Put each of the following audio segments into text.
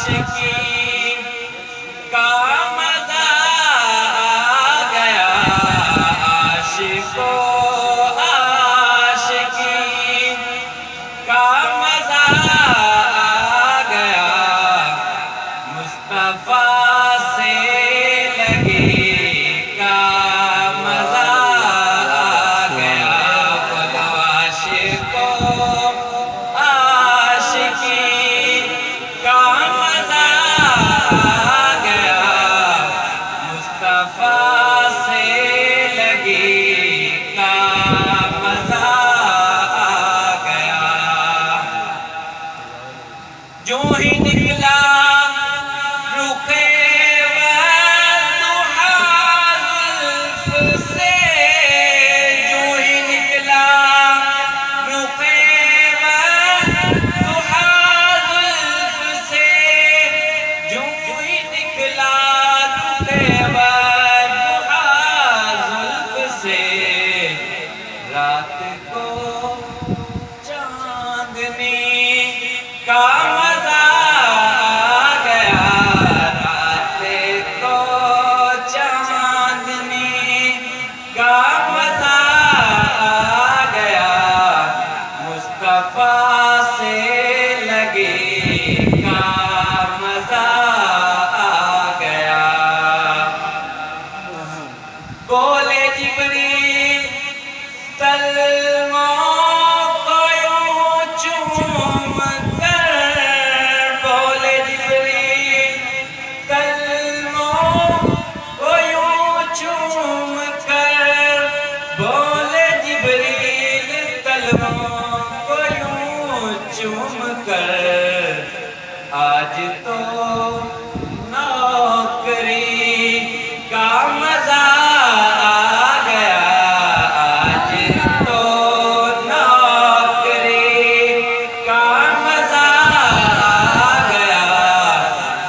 عاشقی کا مزہ آ گیا، عاشقو عاشقی کا مزہ آ گیا، مصطفیٰ سے لگی کا مزہ آ گیا، بولو عاشقو عاشقی کا مزہ آ گیا، مصطفیٰ سے لگی کا مزہ آ گیا، جو ہی نکلا رخے والضحیٰ زلف سے، جو ہی نکلا رخے والضحیٰ زلف سے، جو ہی نکلا رخے والضحیٰ زلف سے، رات کو چاندنی کا مزہ آ گیا، رات کو چاندنی کا مزہ آ گیا، مصطفیٰ سے لگی کا مزہ آ گیا، بولے جبریل تلووں کو یوں چوم کر، بولے جبریل تلووں کو یوں چوم کر، بولے جبریل تلووں کو یوں چوم کر، آج تو نوکری کا مزہ آ گیا، آج تو نوکری کا مزہ آ گیا،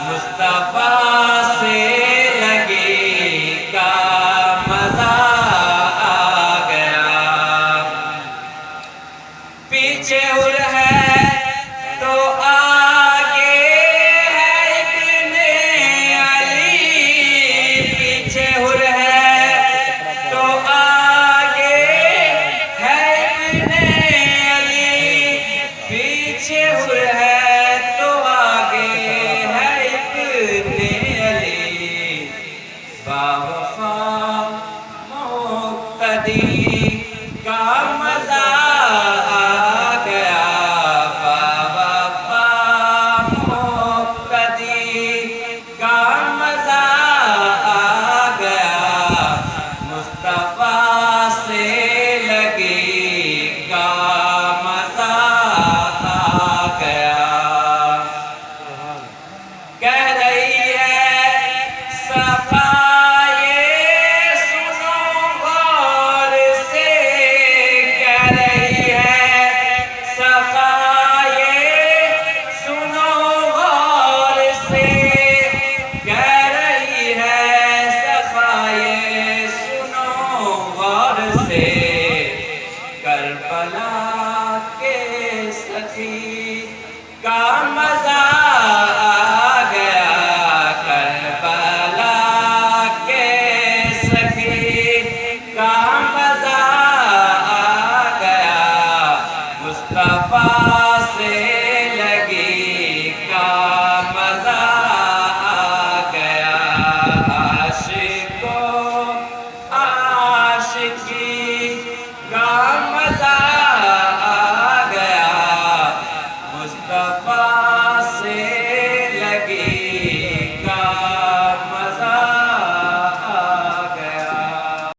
مصطفیٰ سے لگی کا مزہ آ گیا، پیچھے ہر ہے تو آگے ہے ابن علی، پیچھے ہر ہے تو آگے ہے ابن علی، پیچھے ہر ہے تو آگے ہے ابن علی، باوفا مقتدی کا مزہ آ گیا، باوفا مقتدی کا مزہ آ گیا، مصطفیٰ سے لگی کا مزہ آ گیا، کہہ رہی ہے صفائے سنو غور سے، کہہ رہی ہے صفائے سنو غور سے، کہہ رہی ہے صفائے سنو غور سے، کربلا کے سخی کا مزہ آ گیا، کربلا کے سخی کا مزہ آ گیا، مصطفیٰ سے لگی کا مزہ آ گیا، عاشقو عاشقی کا